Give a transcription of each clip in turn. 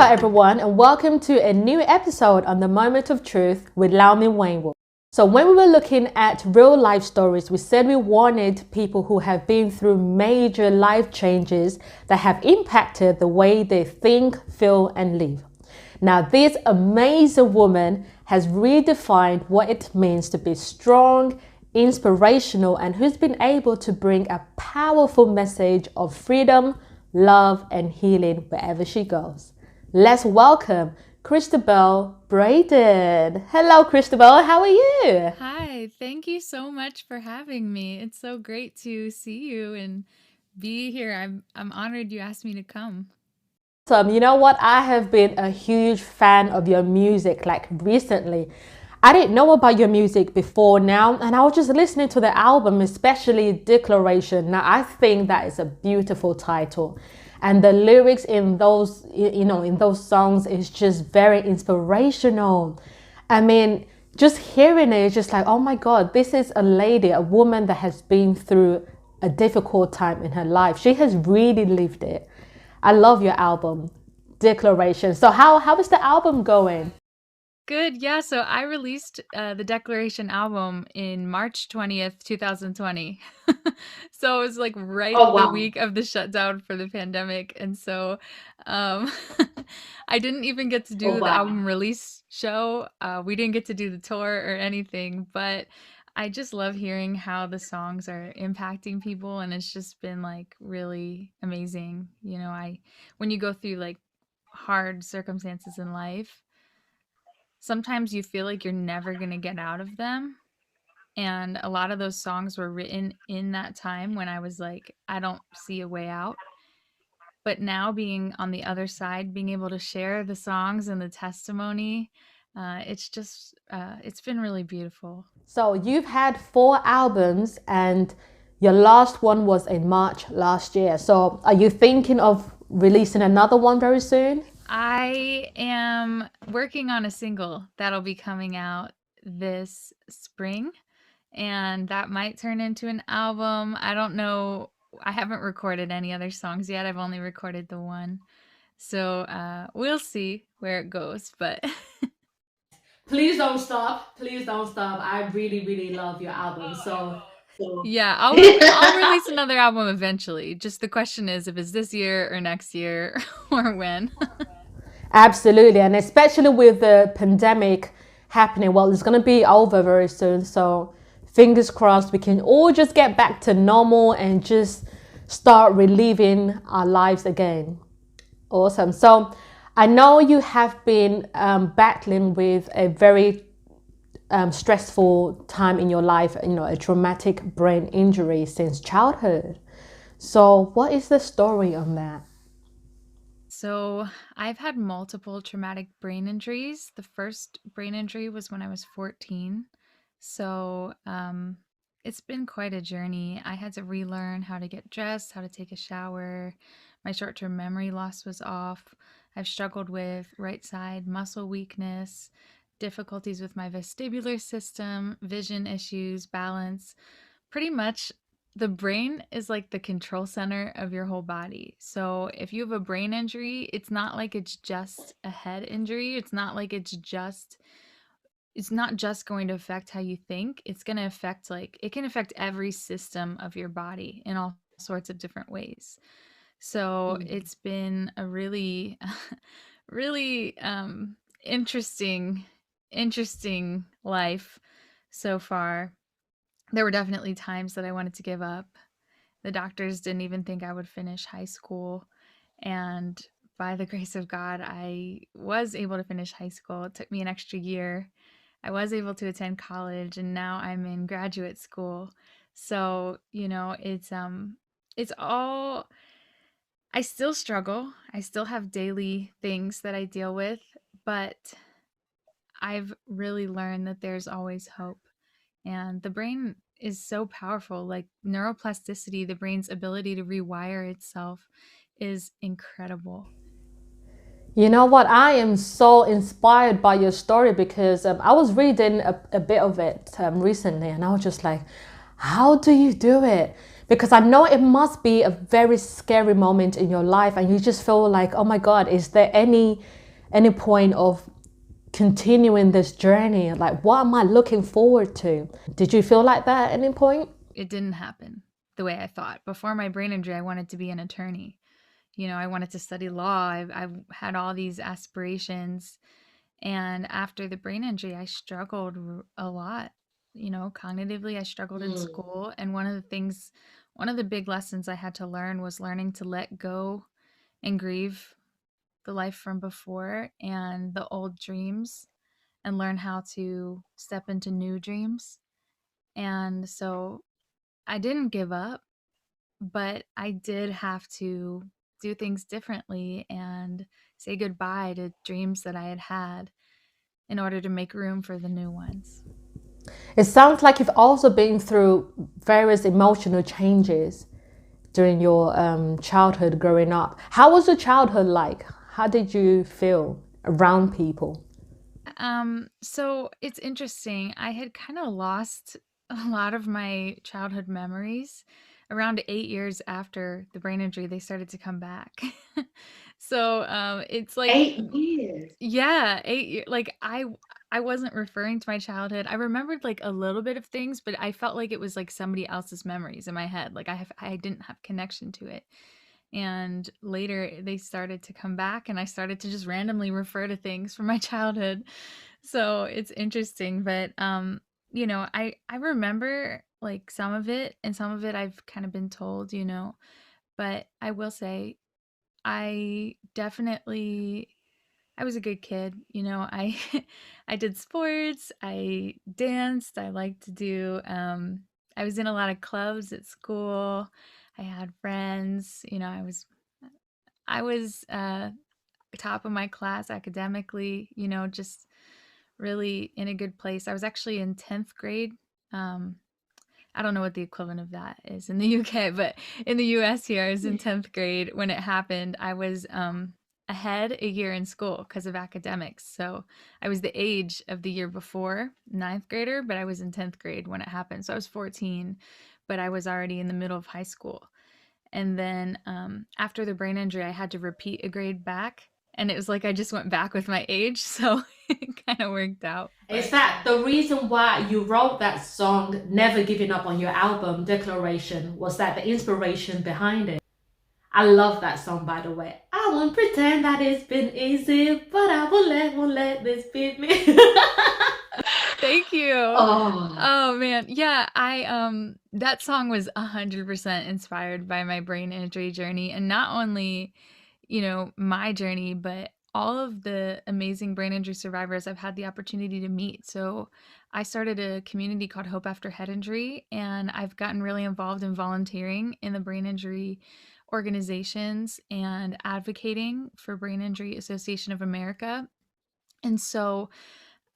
everyone, and welcome to a new episode on the Moment of Truth with Laumin Wainwright. So when we were looking at real life stories, we said we wanted people who have been through major life changes that have impacted the way they think, feel, and live. Now, this amazing woman has redefined what it means to be strong, inspirational, and who's been able to bring a powerful message of freedom, love, and healing wherever she goes. Let's welcome Cristabelle Braden. Hello, Cristabelle. How are you? Hi, thank you so much for having me. It's so great to see you and be here. I'm honored you asked me to come. You know what? I have been a huge fan of your music recently. I didn't know about your music before now, and I was just listening to the album, especially Declaration. Now, I think that is a beautiful title. And the lyrics in those, in those songs is just very inspirational. I mean, just hearing it is just like, oh my God, this is a lady, a woman that has been through a difficult time in her life. She has really lived it. I love your album, Declaration. So how is the album going? Good, yeah. So I released the Declaration album in March 20th, 2020. So it was like right Oh the wow. week of the shutdown for the pandemic. And so um, I didn't even get to Oh do the wow. album release show. We didn't get to do the tour or anything, but I just love hearing how the songs are impacting people. And it's just been like really amazing. When you go through like hard circumstances in life, sometimes you feel like you're never going to get out of them. And a lot of those songs were written in that time when I was like, I don't see a way out. But now being on the other side, being able to share the songs and the testimony, it's been really beautiful. So you've had 4 albums and your last one was in March last year. So are you thinking of releasing another one very soon? I am working on a single that'll be coming out this spring, and that might turn into an album. I don't know. I haven't recorded any other songs yet. I've only recorded the one. So we'll see where it goes. But Please don't stop. Please don't stop. I really, really love your album. So yeah, I'll release another album eventually. Just the question is if it's this year or next year or when. absolutely. And especially with the pandemic happening, well, it's going to be over very soon. So fingers crossed we can all just get back to normal and just start reliving our lives again. Awesome. So I know you have been battling with a very stressful time in your life, a traumatic brain injury since childhood. So, what is the story on that? So I've had multiple traumatic brain injuries. The first brain injury was when I was 14. So it's been quite a journey. I had to relearn how to get dressed, how to take a shower. My short term memory loss was off. I've struggled with right side muscle weakness, difficulties with my vestibular system, vision issues, balance. Pretty much the brain is like the control center of your whole body. So if you have a brain injury, it's not like it's just a head injury. It's not just going to affect how you think. It's going to affect it can affect every system of your body in all sorts of different ways. So it's been a really really interesting life so far. There were definitely times that I wanted to give up. The doctors didn't even think I would finish high school. And by the grace of God, I was able to finish high school. It took me an extra year. I was able to attend college, and now I'm in graduate school. So, it's all I still struggle. I still have daily things that I deal with, but I've really learned that there's always hope. And the brain is so powerful. Like neuroplasticity, the brain's ability to rewire itself is incredible. You know what? I am so inspired by your story because I was reading a bit of it recently and I was just like, how do you do it? Because I know it must be a very scary moment in your life and you just feel like, oh my God, is there any any point of continuing this journey? Like, what am I looking forward to? Did you feel like that at any point? It didn't happen the way I thought. Before my brain injury, I wanted to be an attorney. I wanted to study law. I've had all these aspirations. And after the brain injury, I struggled a lot. Cognitively, I struggled in Mm. school. And one of the big lessons I had to learn was learning to let go and grieve the life from before and the old dreams and learn how to step into new dreams. And so I didn't give up, but I did have to do things differently and say goodbye to dreams that I had had in order to make room for the new ones. It sounds like you've also been through various emotional changes during your childhood growing up. How was your childhood like? How did you feel around people? So it's interesting. I had kind of lost a lot of my childhood memories. Around 8 years after the brain injury, they started to come back. So it's like 8 years. yeah, 8 year like, I wasn't referring to my childhood. I remembered, like, a little bit of things, but I felt like it was, like, somebody else's memories in my head, like, I didn't have connection to it, and later, they started to come back, and I started to just randomly refer to things from my childhood, so it's interesting, but, I remember, like, some of it, and some of it I've kinda been told, but I will say I definitely I was a good kid, I I did sports, I danced, I liked to do I was in a lot of clubs at school. I had friends, I was top of my class academically, just really in a good place. I was actually in 10th grade. Um I don't know what the equivalent of that is in the UK, but in the US here, I was in 10th grade when it happened. I was ahead a year in school because of academics. So I was the age of the year before, ninth grader, but I was in 10th grade when it happened. So I was 14, but I was already in the middle of high school. And then after the brain injury, I had to repeat a grade back. And it was like I just went back with my age. So it kind of worked out. Is But that the reason why you wrote that song, Never Giving Up on your album, Declaration? Was that the inspiration behind it? I love that song, by the way. I won't pretend that it's been easy, but I won't let this beat me. thank you. Oh, Oh man. Yeah, I that song was 100% inspired by my brain injury journey and not only, my journey, but all of the amazing brain injury survivors I've had the opportunity to meet. So, I started a community called Hope After Head Injury and I've gotten really involved in volunteering in the brain injury organizations and advocating for Brain Injury Association of America. And so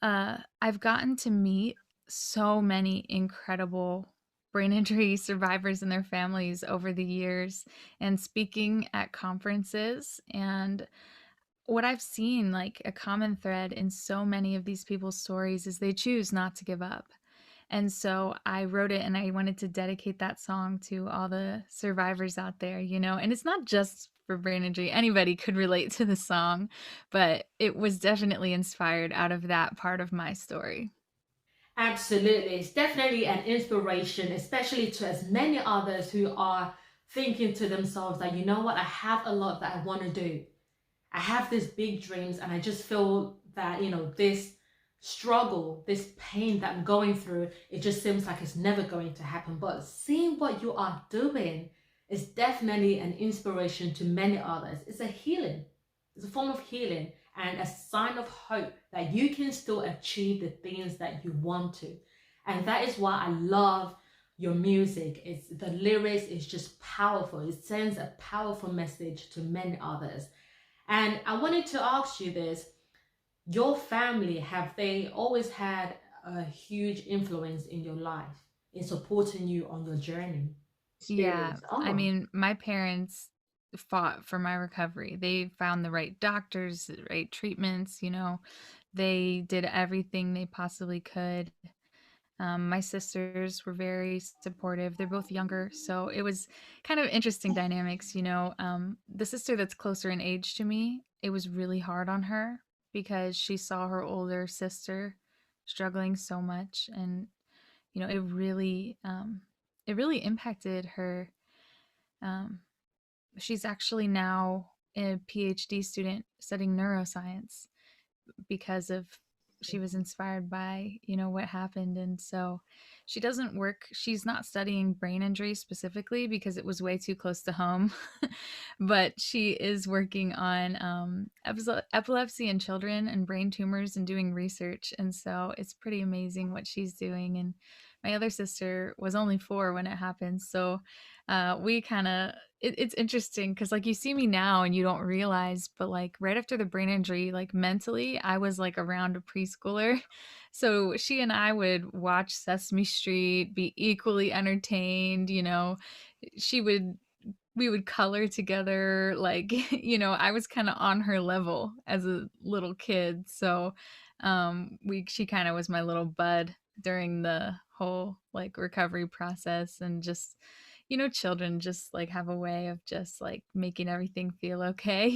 I've gotten to meet so many incredible brain injury survivors and their families over the years and speaking at conferences. And what I've seen, like a common thread in so many of these people's stories, is they choose not to give up. And so I wrote it and I wanted to dedicate that song to all the survivors out there, and it's not just for brain injury. Anybody could relate to the song, but it was definitely inspired out of that part of my story. absolutely. It's definitely an inspiration, especially to as many others who are thinking to themselves that, you know what, I have a lot that I want to do. I have these big dreams, and I just feel that, this struggle, this pain that I'm going through, it just seems like it's never going to happen. But seeing what you are doing is definitely an inspiration to many others. It's a healing, it's a form of healing and a sign of hope that you can still achieve the things that you want to. And that is why I love your music. It's the lyrics is just powerful. It sends a powerful message to many others. And I wanted to ask you this. Your family, have they always had a huge influence in your life in supporting you on your journey? Yeah, Experience. I Oh, mean, my parents fought for my recovery. They found the right doctors, the right treatments, they did everything they possibly could. My sisters were very supportive. They're both younger, so it was kind of interesting dynamics. The sister that's closer in age to me, it was really hard on her because she saw her older sister struggling so much, and it really impacted her. Um, she's actually now a PhD student studying neuroscience because of she was inspired by what happened. And so she's not studying brain injury specifically because it was way too close to home. But she is working on epilepsy in children and brain tumors and doing research, and so it's pretty amazing what she's doing. And my other sister was only 4 when it happened, so we kind of it's interesting because like you see me now and you don't realize, but like right after the brain injury, like mentally I was like around a preschooler. So she and I would watch Sesame Street, be equally entertained. She would We would color together, like I was kind of on her level as a little kid. So we she kind of was my little bud during the whole like recovery process. And just children just like have a way of just like making everything feel okay.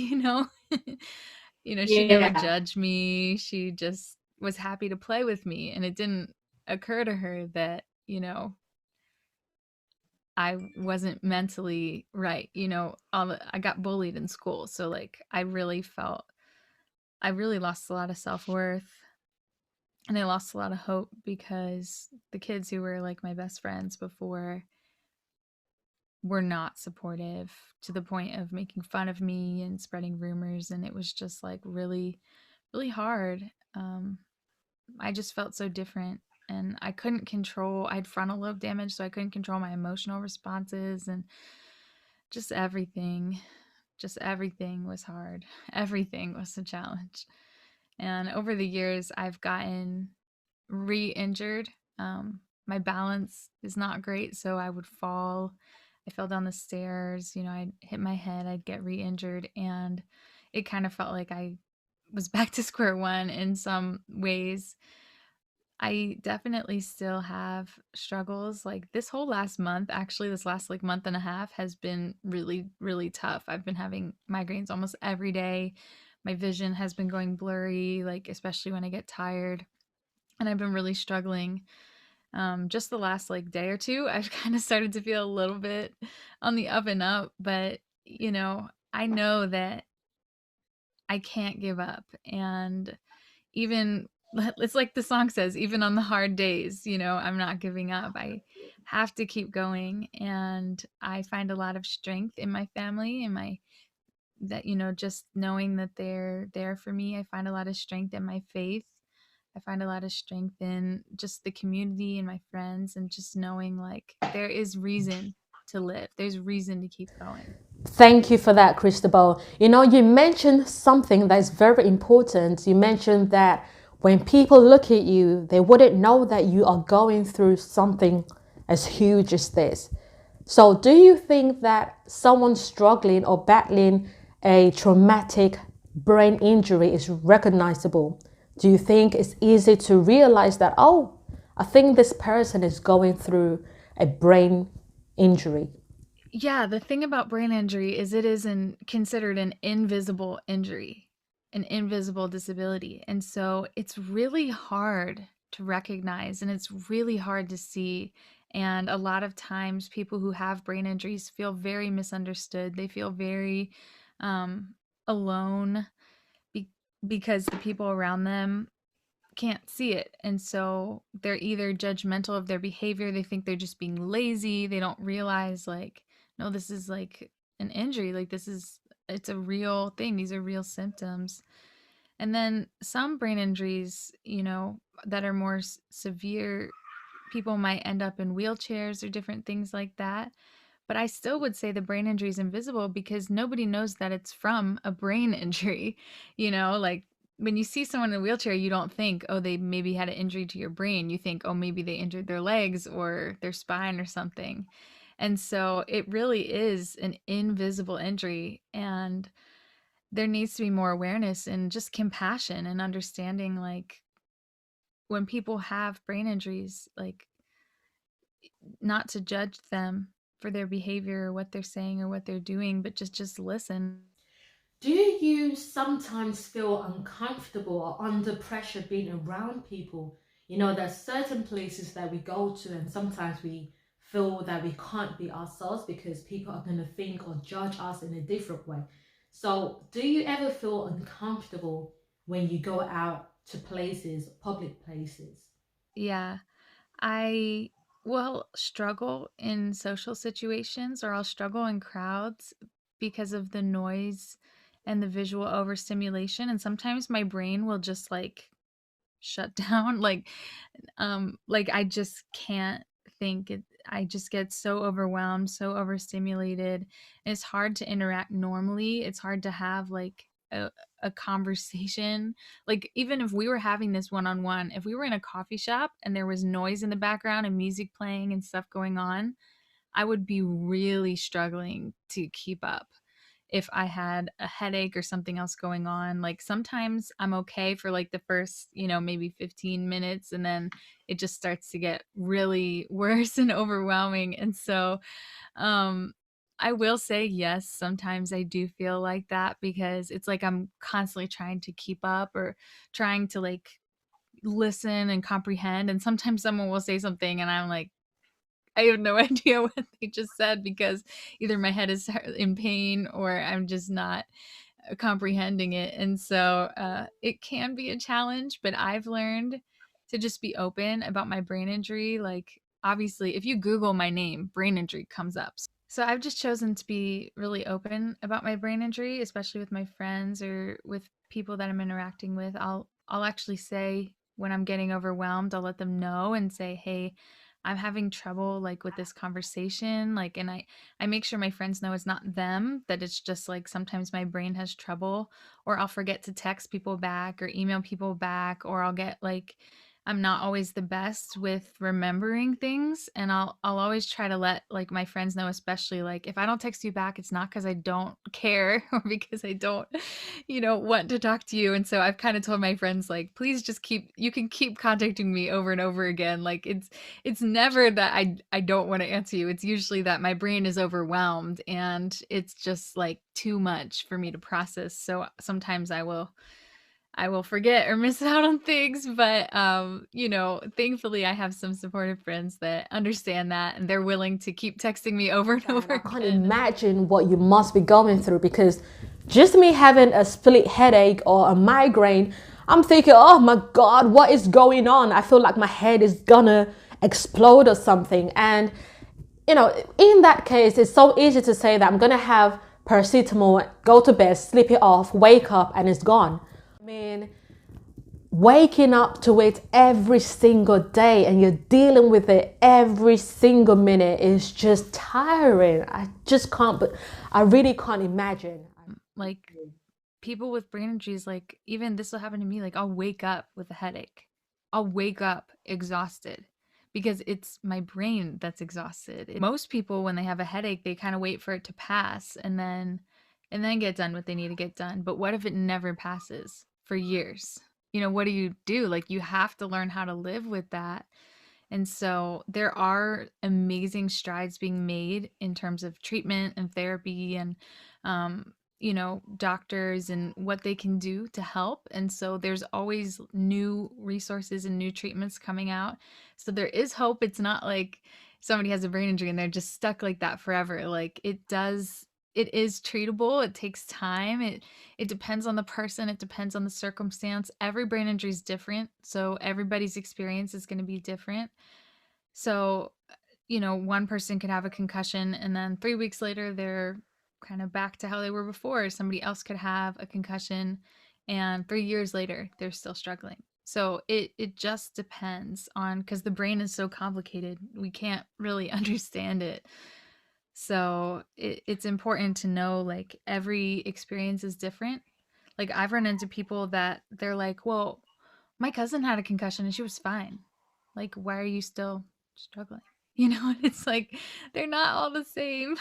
She never Yeah. judged me. She just was happy to play with me, and it didn't occur to her that I wasn't mentally right. I got bullied in school, so like I really lost a lot of self-worth, and I lost a lot of hope because the kids who were like my best friends before were not supportive, to the point of making fun of me and spreading rumors, and it was just like really really hard. Um I just felt so different, and I had frontal lobe damage, so I couldn't control my emotional responses, and just everything. Just everything was hard. Everything was a challenge. And over the years, I've gotten re injured. My balance is not great, so I would fall. I fell down the stairs, I'd hit my head, I'd get re injured, and it kind of felt like I was back to square one in some ways. I definitely still have struggles. Like this whole last month, actually, this last like month and a half has been really, really tough. I've been having migraines almost every day. My vision has been going blurry, like especially when I get tired. And I've been really struggling. Just the last like day or two, I've kind of started to feel a little bit on the up and up. But, I know that I can't give up. And even it's like the song says, even on the hard days, I'm not giving up. I have to keep going, and I find a lot of strength in my family and my that just knowing that they're there for me. I find a lot of strength in my faith. I find a lot of strength in just the community and my friends, and just knowing like there is reason to live. There's reason to keep going. Thank you for that, Cristabelle. You mentioned something that is very important. You mentioned that when people look at you, they wouldn't know that you are going through something as huge as this. So, do you think that someone struggling or battling a traumatic brain injury is recognizable? Do you think it's easy to realize that, oh, I think this person is going through a brain injury? Yeah, the thing about brain injury is it is considered an invisible injury, an invisible disability. And so it's really hard to recognize, and it's really hard to see. And a lot of times, people who have brain injuries feel very misunderstood. They feel very um, alone be- because the people around them can't see it. And so they're either judgmental of their behavior, they think they're just being lazy, they don't realize like no, this is like an injury, like it's a real thing. These are real symptoms. And then some brain injuries, that are more severe, people might end up in wheelchairs or different things like that. But I still would say the brain injury is invisible because nobody knows that it's from a brain injury. Like when you see someone in a wheelchair, you don't think, oh, they maybe had an injury to your brain. You think, oh, maybe they injured their legs or their spine or something. And so it really is an invisible injury. And there needs to be more awareness and just compassion and understanding, like when people have brain injuries, like not to judge them for their behavior or what they're saying or what they're doing, but just listen. Do you sometimes feel uncomfortable or under pressure being around people? You know, there's certain places that we go to, and sometimes we feel that we can't be ourselves because people are going to think or judge us in a different way. So, do you ever feel uncomfortable when you go out to places, public places? Yeah. I will struggle in social situations or I'll struggle in crowds because of the noise and the visual overstimulation. And sometimes my brain will just like shut down. Like I just can't think. I just get so overwhelmed, so overstimulated. And it's hard to interact normally. It's hard to have like a conversation. Like even if we were having this one-on-one, if we were in a coffee shop and there was noise in the background and music playing and stuff going on, I would be really struggling to keep up if I had a headache or something else going on. Like sometimes I'm okay for like the first, maybe 15 minutes and then it just starts to get really worse and overwhelming. And so, um I will say yes, sometimes I do feel like that because it's like I'm constantly trying to keep up or trying to like listen and comprehend, and sometimes someone will say something and I'm like I have no idea what they just said because either my head is in pain or I'm just not comprehending it. And so it can be a challenge, but I've learned to just be open about my brain injury. Like, obviously, if you Google my name, brain injury comes up. So I've just chosen to be really open about my brain injury, especially with my friends or with people that I'm interacting with. I'll actually say when I'm getting overwhelmed, I'll let them know and say, "Hey, I'm having trouble like with this conversation." Like, and I make sure my friends know it's not them, that it's just like sometimes my brain has trouble, or I'll forget to text people back or email people back, or I'll get like I'm not always the best with remembering things, and I'll always try to let like my friends know, especially like if I don't text you back, it's not cuz I don't care or because I don't want to talk to you. And so I've kind of told my friends like please just you can keep contacting me over and over again. Like it's never that I don't want to answer you. It's usually that my brain is overwhelmed and it's just like too much for me to process. So sometimes I will forget or miss out on things, but thankfully I have some supportive friends that understand that and they're willing to keep texting me over and And over I can't again. imagine what you must be going through because just me having a split headache or a migraine, I'm thinking, oh my God, what is going on? I feel like my head is gonna explode or something. And, in that case, it's so easy to say that I'm gonna have paracetamol, go to bed, sleep it off, wake up, and it's gone. I mean, waking up to it every single day and you're dealing with it every single minute is just tiring. I just can't, but I really can't imagine. Like people with brain injuries, like even this will happen to me, like I'll wake up with a headache. I'll wake up exhausted because it's my brain that's exhausted. Most people when they have a headache, they kind of wait for it to pass and then get done what they need to get done. But what if it never passes for years? What do you do? Like you have to learn how to live with that. And so there are amazing strides being made in terms of treatment and therapy and, doctors and what they can do to help. And so there's always new resources and new treatments coming out. So there is hope. It's not like somebody has a brain injury and they're just stuck like that forever. Like it is treatable. It takes time. It depends on the person. It depends on the circumstance. Every brain injury is different. So everybody's experience is going to be different. So, one person could have a concussion and then 3 weeks later they're kind of back to how they were before. Somebody else could have a concussion and 3 years later they're still struggling. So it just depends on because the brain is so complicated. We can't really understand it. So it's important to know like every experience is different. Like I've run into people that they're like, well, my cousin had a concussion and she was fine. Like, why are you still struggling? And it's like they're not all the same.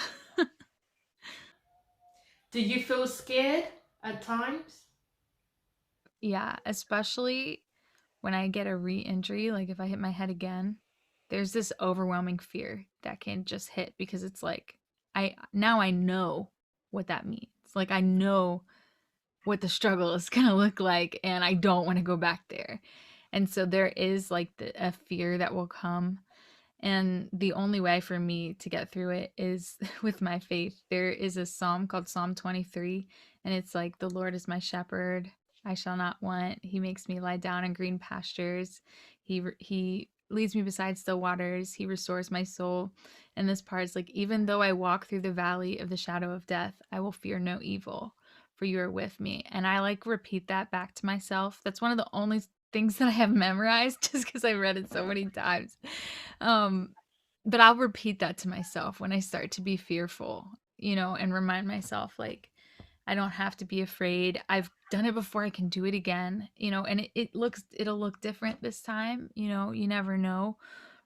Do you feel scared at times? Yeah, especially when I get a re-injury, like if I hit my head again, there's this overwhelming fear that can just hit because it's like I know what that means. Like I know what the struggle is going to look like, and I don't want to go back there. And so there is like a fear that will come. And the only way for me to get through it is with my faith. There is a psalm called Psalm 23, and it's like, the Lord is my shepherd, I shall not want. He makes me lie down in green pastures. He leads me beside still waters. He restores my soul. And this part is like, even though I walk through the valley of the shadow of death, I will fear no evil, for you are with me. And I like repeat that back to myself. That's one of the only things that I have memorized, just because I read it so many times. But I'll repeat that to myself when I start to be fearful, and remind myself, like, I don't have to be afraid. I've done it before. I can do it again, and it'll look different this time. You never know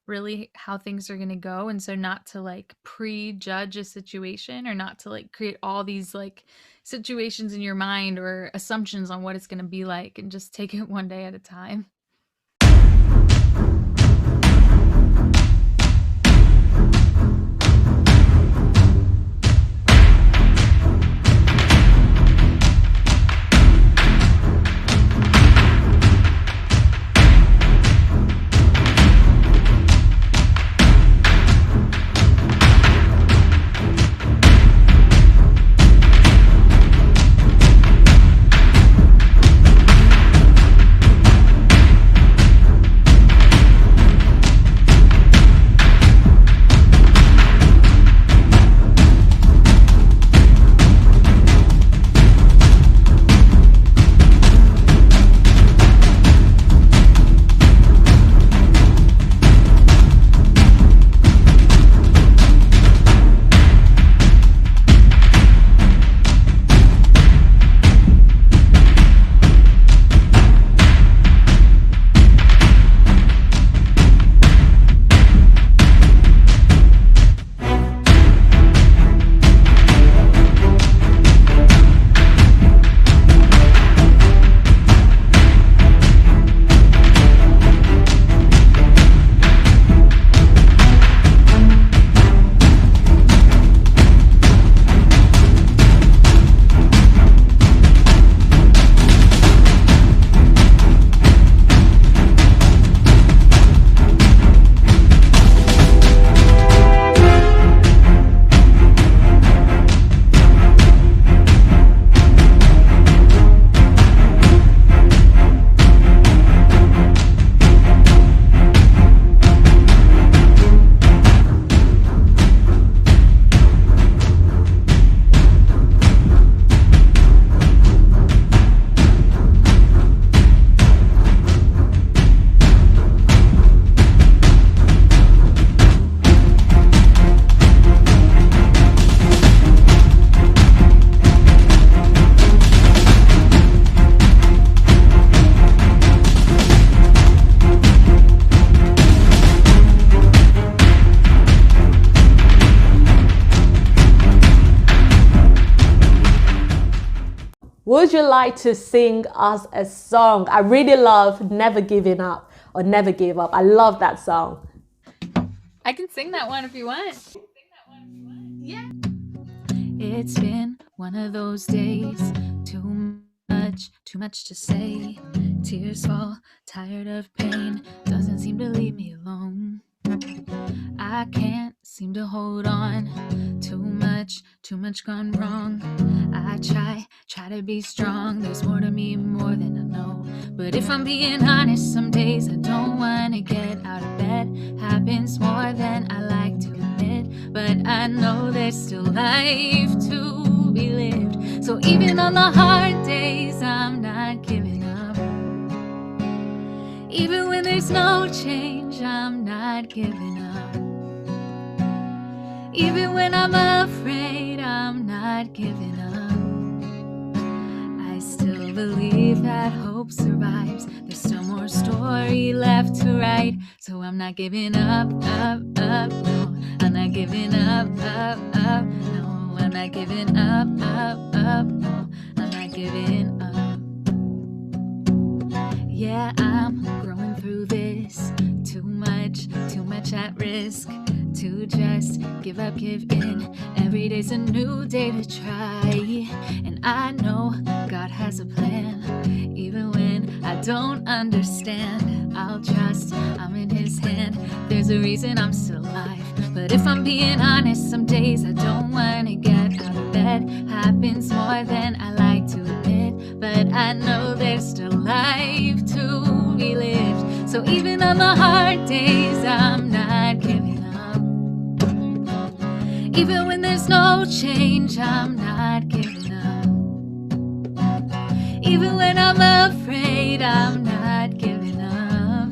really how things are going to go. And so not to like prejudge a situation, or not to like create all these like situations in your mind or assumptions on what it's going to be like, and just take it one day at a time. Would you like to sing us a song? I really love Never Giving Up or Never Give Up. I love that song. I can sing that one if you want. Yeah. It's been one of those days, too much to say. Tears fall, tired of pain, doesn't seem to leave me alone. I can't seem to hold on, too much gone wrong. I try to be strong, there's more to me, more than I know. But if I'm being honest, some days I don't want to get out of bed. Happens more than I like to admit, but I know there's still life to be lived. So even on the hard days, I'm not giving up. Even when there's no change, I'm not giving up. Even when I'm afraid, I'm not giving up. I still believe that hope survives. There's still more story left to write. So I'm not giving up, no. I'm not giving up, no. I'm not giving up, no. I'm not giving up. Yeah, I'm growing through this. Too too much at risk to just give up, give in. Every day's a new day to try, and I know God has a plan. Even when I don't understand, I'll trust I'm in His hand. There's a reason I'm still alive, but if I'm being honest, some days I don't wanna get out of bed. Happens more than I like to admit, but I know there's still life to be lived. So even on the hard days, I'm not giving up. Even when there's no change, I'm not giving up. Even when I'm afraid, I'm not giving up.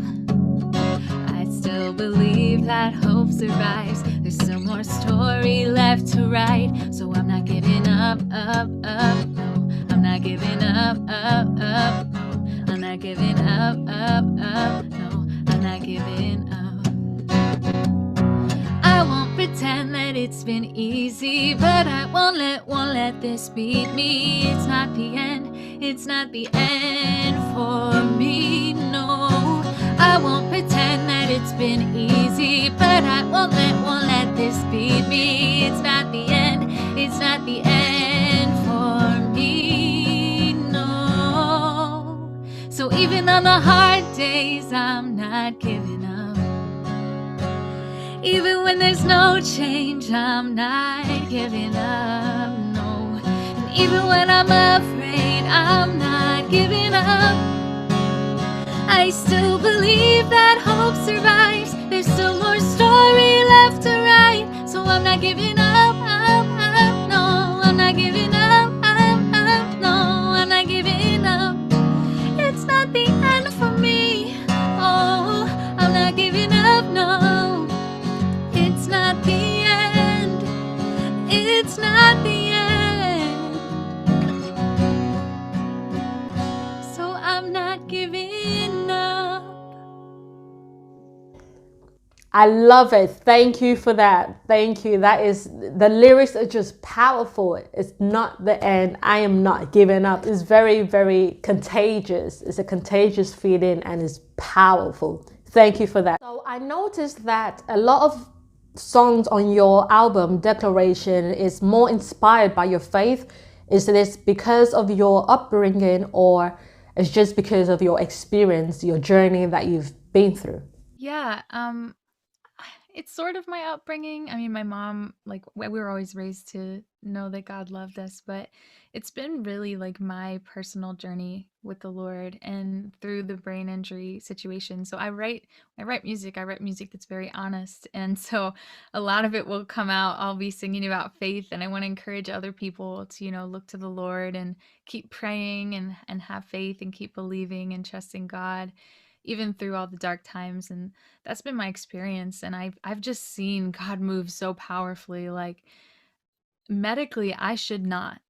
I still believe that hope survives. There's still more story left to write. So I'm not giving up, up, up, no. I'm not giving up, up, up, no. I'm not giving up, up, up, no. I'm not giving up. I won't pretend that it's been easy, but I won't let this beat me. It's not the end, it's not the end for me, no. I won't pretend that it's been easy, but I won't let this beat me. It's not the end, it's not the end for me, no. So even on the hard days, I'm not giving up. Even when there's no change, I'm not giving up, no. And even when I'm afraid, I'm not giving up. I still believe that hope survives. There's still more story left to write. So I'm not giving up, up, up, no. I'm not giving up, up, up, no. I'm not giving up. It's not the end for me, oh. I'm not giving up, no. It's not the end. It's not the end. So I'm not giving up. I love it. Thank you for that. Thank you. The lyrics are just powerful. It's not the end. I am not giving up. It's very, very contagious. It's a contagious feeling and it's powerful. Thank you for that. So I noticed that a lot of songs on your album, Declaration, is more inspired by your faith. Is this because of your upbringing, or it's just because of your experience, your journey that you've been through? Yeah, it's sort of my upbringing. I mean, my mom, like, we were always raised to know that God loved us, but it's been really like my personal journey with the Lord and through the brain injury situation. So I write music that's very honest. And so a lot of it will come out. I'll be singing about faith, and I want to encourage other people to, look to the Lord and keep praying and have faith and keep believing and trusting God even through all the dark times. And that's been my experience, and I've just seen God move so powerfully. Like, medically, I should not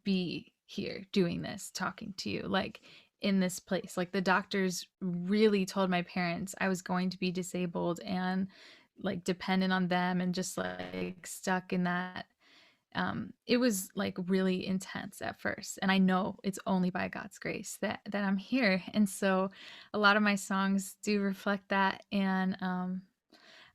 be here doing this, talking to you, like, in this place. Like, the doctors really told my parents I was going to be disabled and like dependent on them and just like stuck in that. It was like really intense at first, and I know it's only by God's grace that I'm here. And so a lot of my songs do reflect that. And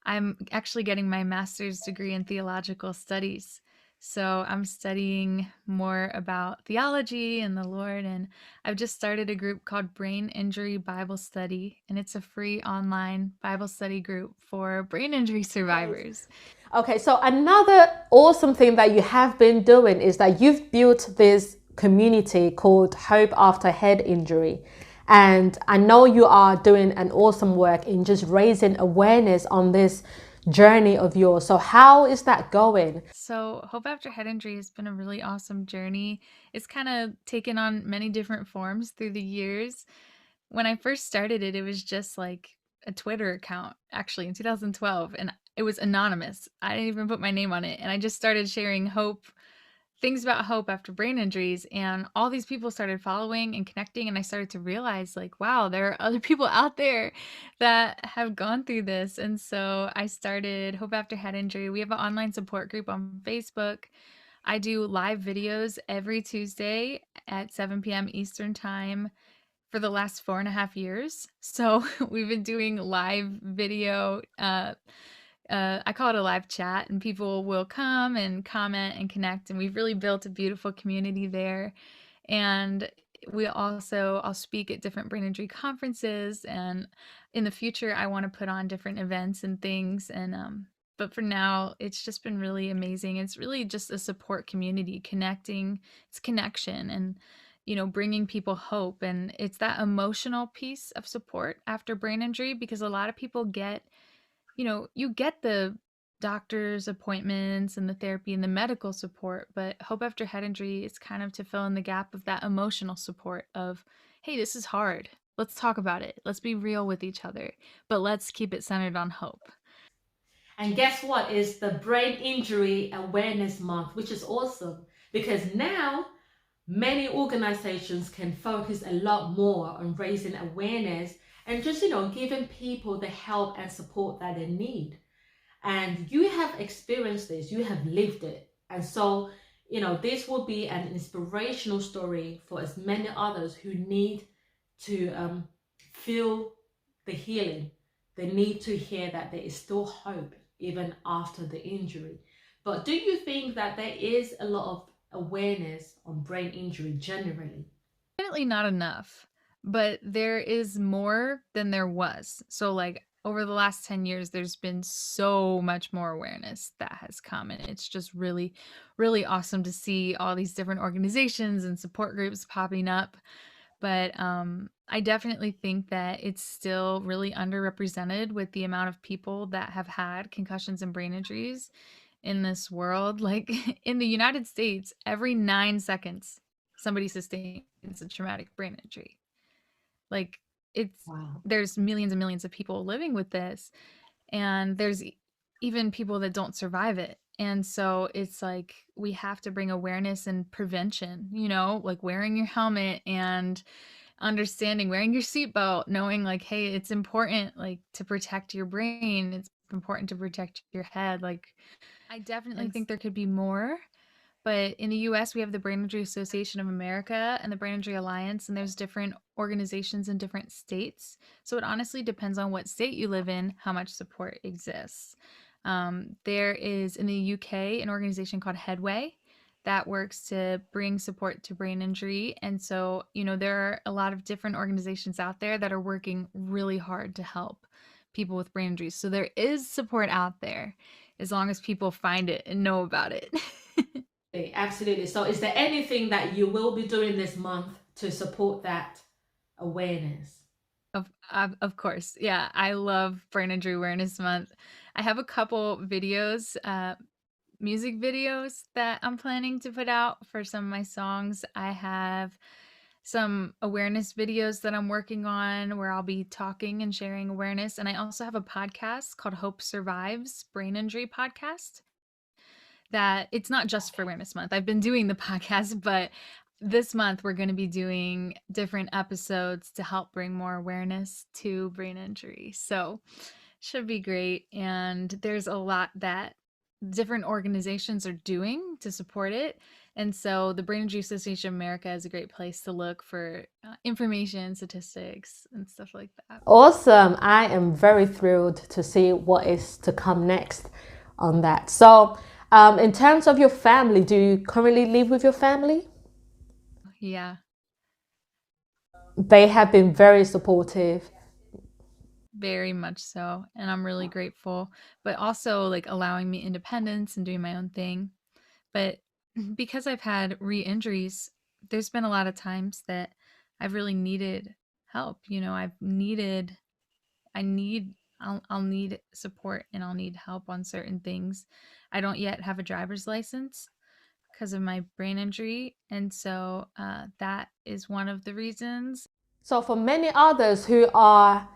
I'm actually getting my master's degree in theological studies. So I'm studying more about theology and the Lord. And I've just started a group called Brain Injury Bible Study, and it's a free online Bible study group for brain injury survivors. Okay, so another awesome thing that you have been doing is that you've built this community called Hope After Head Injury. And I know you are doing an awesome work in just raising awareness on this journey of yours. So how is that going? So Hope After Head Injury has been a really awesome journey. It's kind of taken on many different forms through the years. When I first started it, it was just like a Twitter account, actually, in 2012, and it was anonymous. I didn't even put my name on it, and I just started sharing things about hope after brain injuries, and all these people started following and connecting, and I started to realize, like, wow, there are other people out there that have gone through this. And so I started Hope After Head Injury. We have an online support group on Facebook. I do live videos every Tuesday at 7 p.m. Eastern Time for the last 4.5 years. So we've been doing live video. I call it a live chat, and people will come and comment and connect. And we've really built a beautiful community there. And I'll speak at different brain injury conferences. And in the future, I want to put on different events and things. But for now, it's just been really amazing. It's really just a support community, connecting, it's connection and, bringing people hope. And it's that emotional piece of support after brain injury because a lot of people you get the doctor's appointments and the therapy and the medical support, but hope after head injury is kind of to fill in the gap of that emotional support of, hey, this is hard. Let's talk about it. Let's be real with each other, but let's keep it centered on hope. And guess what? Is the Brain Injury Awareness Month, which is awesome because now many organizations can focus a lot more on raising awareness and just, giving people the help and support that they need. And you have experienced this, you have lived it. And so, this will be an inspirational story for as many others who need to feel the healing. They need to hear that there is still hope even after the injury. But do you think that there is a lot of awareness on brain injury generally? Definitely not enough, but there is more than there was. So, like, over the last 10 years, there's been so much more awareness that has come. And it's just really, really awesome to see all these different organizations and support groups popping up. But I definitely think that it's still really underrepresented with the amount of people that have had concussions and brain injuries in this world. Like in the United States, every 9 seconds, somebody sustains a traumatic brain injury. Like it's Wow. there's millions and millions of people living with this, and there's even people that don't survive it. And so it's like we have to bring awareness and prevention, like wearing your helmet and understanding wearing your seatbelt, knowing like, hey, it's important like to protect your brain. It's important to protect your head. Like I definitely And think there could be more. But in the US, we have the Brain Injury Association of America and the Brain Injury Alliance, and there's different organizations in different states. So it honestly depends on what state you live in, how much support exists. There is in the UK an organization called Headway that works to bring support to brain injury. And so, there are a lot of different organizations out there that are working really hard to help people with brain injuries. So there is support out there as long as people find it and know about it. absolutely. So, is there anything that you will be doing this month to support that awareness? Of course. Yeah, I love Brain Injury Awareness Month. I have a couple videos, music videos that I'm planning to put out for some of my songs. I have some awareness videos that I'm working on where I'll be talking and sharing awareness. And I also have a podcast called Hope Survives Brain Injury Podcast that it's not just for Awareness Month. I've been doing the podcast, but this month we're going to be doing different episodes to help bring more awareness to brain injury. So, should be great. And there's a lot that different organizations are doing to support it. And so the Brain Injury Association of America is a great place to look for information, statistics, and stuff like that. Awesome. I am very thrilled to see what is to come next on that. So, in terms of your family, do you currently live with your family? Yeah, They have been very supportive. very much so. And I'm really grateful, but also like allowing me independence and doing my own thing. But because I've had re-injuries, there's been a lot of times that I've really needed help. I'll need support and I'll need help on certain things. I don't yet have a driver's license because of my brain injury. And so that is one of the reasons. So, for many others who are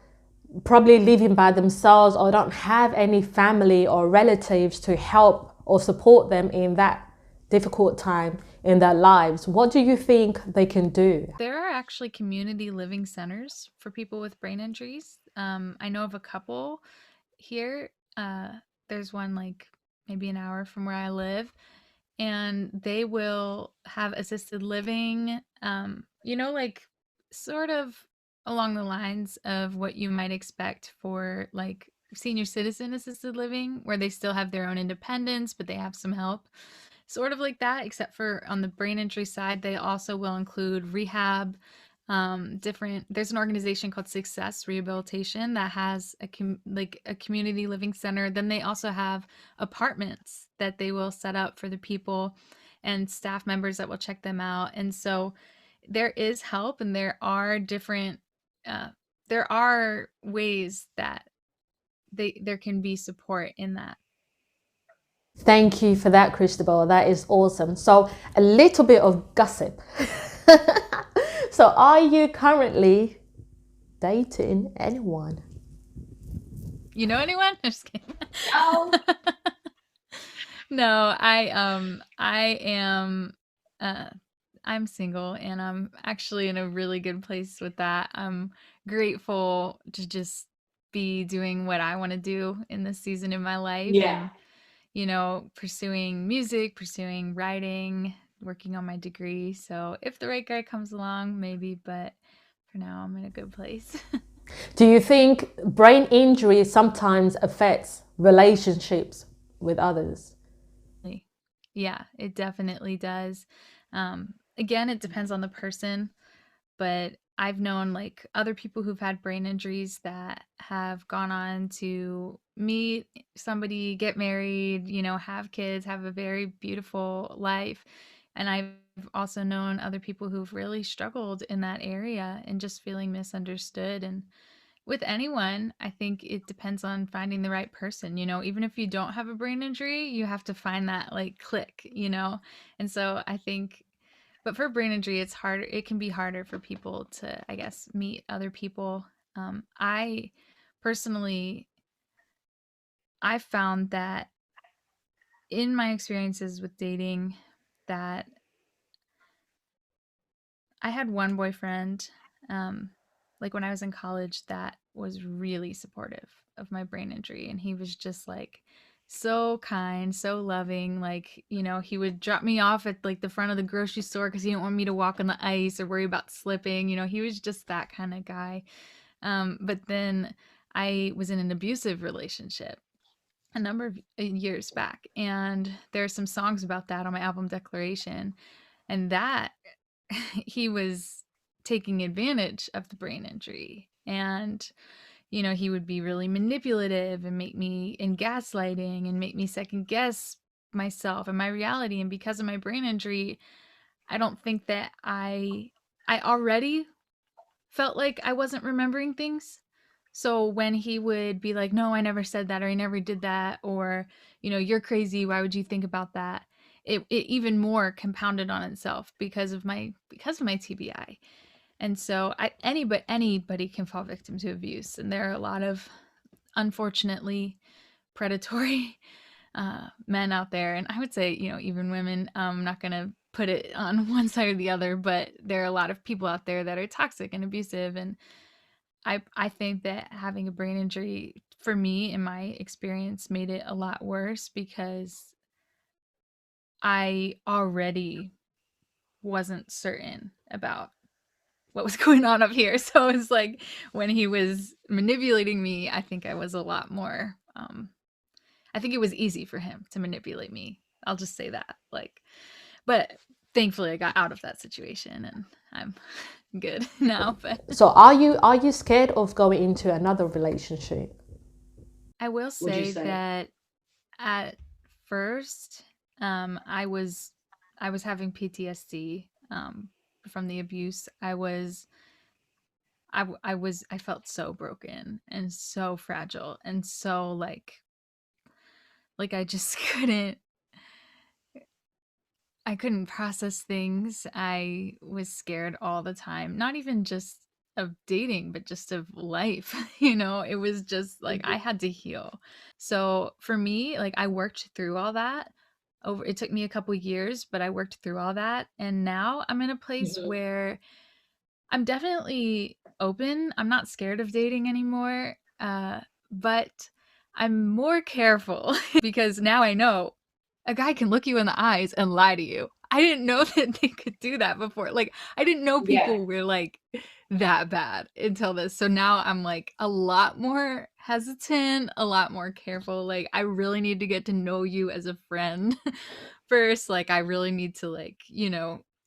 probably living by themselves or don't have any family or relatives to help or support them in that difficult time in their lives, what do you think they can do? There are actually community living centers for people with brain injuries. I know of a couple here. There's one like maybe an hour from where I live, and they will have assisted living, like sort of along the lines of what you might expect for like senior citizen assisted living, where they still have their own independence, but they have some help. Sort of like that, except for on the brain injury side, they also will include rehab. Different. There's an organization called Success Rehabilitation that has like a community living center. Then they also have apartments that they will set up for the people and staff members that will check them out. And so there is help, and there are different. Uh, there are ways that there can be support in that. Thank you for that, Cristabelle. That is awesome. So, a little bit of gossip. So, are you currently dating anyone? You know anyone? I'm just kidding. Oh, No, I am uh I'm single, and I'm actually in a really good place with that. I'm grateful to just be doing what I want to do in this season of my life, yeah. and pursuing music, pursuing writing, working on my degree. So if the right guy comes along, maybe, but for now I'm in a good place. Do you think brain injury sometimes affects relationships with others? Yeah, it definitely does. Again, it depends on the person, but I've known like other people who've had brain injuries that have gone on to meet somebody, get married, have kids, have a very beautiful life. And I've also known other people who've really struggled in that area and just feeling misunderstood. And with anyone, I think it depends on finding the right person. Even if you don't have a brain injury, you have to find that like click. And so I think, but for brain injury, it's harder. It can be harder for people to, I guess, meet other people. I personally, I found that in my experiences with dating, that I had one boyfriend, like when I was in college, that was really supportive of my brain injury. And he was just like so kind, so loving. Like, he would drop me off at like the front of the grocery store because he didn't want me to walk on the ice or worry about slipping. He was just that kind of guy. But then I was in an abusive relationship a number of years back. And there are some songs about that on my album Declaration. And that he was taking advantage of the brain injury, and he would be really manipulative and make me in gaslighting and make me second guess myself and my reality. And because of my brain injury, I don't think that I already felt like I wasn't remembering things. So when he would be like, no, I never said that, or I never did that, or you're crazy, why would you think about that, it even more compounded on itself because of my TBI. And so anybody can fall victim to abuse, and there are a lot of, unfortunately, predatory men out there. And I would say, even women. I'm not going to put it on one side or the other, but there are a lot of people out there that are toxic and abusive. And I think that having a brain injury, for me, in my experience, made it a lot worse because I already wasn't certain about what was going on up here. So it's like when he was manipulating me, I think I was a lot more, I think it was easy for him to manipulate me. I'll just say that. But thankfully I got out of that situation and I'm good now. But So, are you scared of going into another relationship? I will Would you say say? that at first, I was having PTSD from the abuse. I felt so broken and so fragile and so like I just I couldn't process things. I was scared all the time, not even just of dating, but just of life. It was just like I had to heal. So for me, like I worked through all that. It took me a couple years, but I worked through all that. And now I'm in a place Mhm. where I'm definitely open. I'm not scared of dating anymore. But I'm more careful because now I know a guy can look you in the eyes and lie to you. I didn't know that they could do that before. Like, I didn't know Yeah. people were like that bad until this. So now I'm like a lot more hesitant, a lot more careful. Like, I really need to get to know you as a friend first. Like, I really need to, like,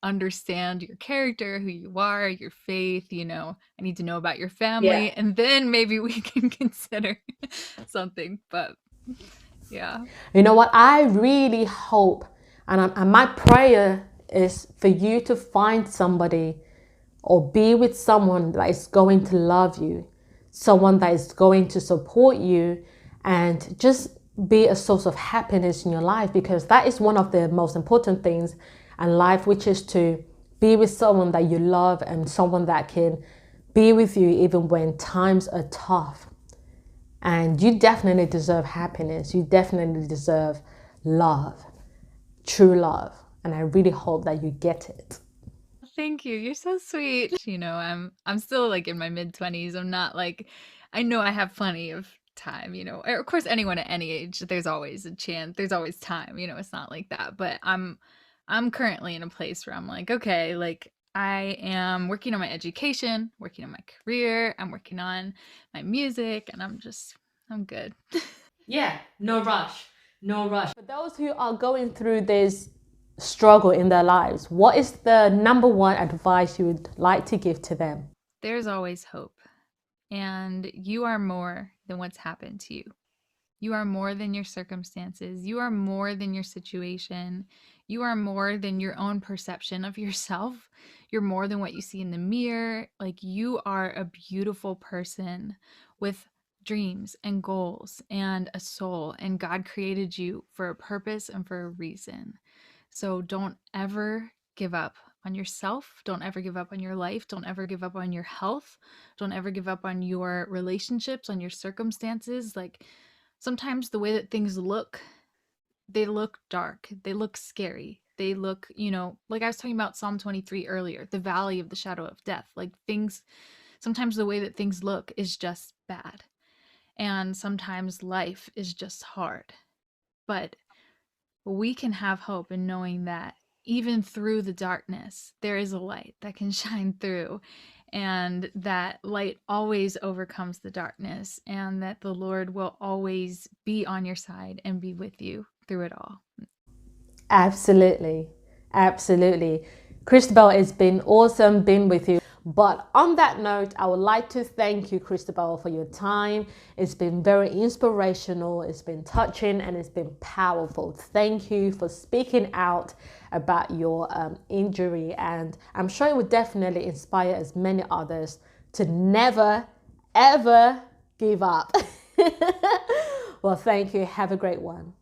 understand your character, who you are, your faith. I need to know about your Yeah. family, and then maybe we can consider something. But yeah. You know what? I really hope, and my prayer is for you to find somebody or be with someone that is going to love you, someone that is going to support you, and just be a source of happiness in your life, because that is one of the most important things in life, which is to be with someone that you love and someone that can be with you even when times are tough. And you definitely deserve happiness. You definitely deserve love, true love. And I really hope that you get it. Thank you. You're so sweet. I'm still like in my mid-20s. I'm not like, I know I have plenty of time, Of course, anyone at any age, there's always a chance. There's always time, it's not like that. But I'm currently in a place where I'm like, okay, like I am working on my education, working on my career, I'm working on my music, and I'm good. Yeah, no rush. No rush. For those who are going through this struggle in their lives, what is the number one advice you would like to give to them? There's always hope, and you are more than what's happened to you. You are more than your circumstances. You are more than your situation. You are more than your own perception of yourself. You're more than what you see in the mirror. Like, you are a beautiful person with dreams and goals and a soul. And God created you for a purpose and for a reason. So don't ever give up on yourself. Don't ever give up on your life. Don't ever give up on your health. Don't ever give up on your relationships, on your circumstances. Like, sometimes the way that things look, they look dark, they look scary, they look, like I was talking about Psalm 23 earlier, the valley of the shadow of death. Like, things, sometimes the way that things look is just bad. And sometimes life is just hard. But we can have hope in knowing that even through the darkness, there is a light that can shine through, and that light always overcomes the darkness, and that the Lord will always be on your side and be with you through it all. Absolutely. Absolutely. Cristabelle, it's been awesome being with you. But on that note, I would like to thank you, Cristabelle, for your time. It's been very inspirational, it's been touching, and it's been powerful. Thank you for speaking out about your injury. And I'm sure it would definitely inspire as many others to never, ever give up. Well, thank you. Have a great one.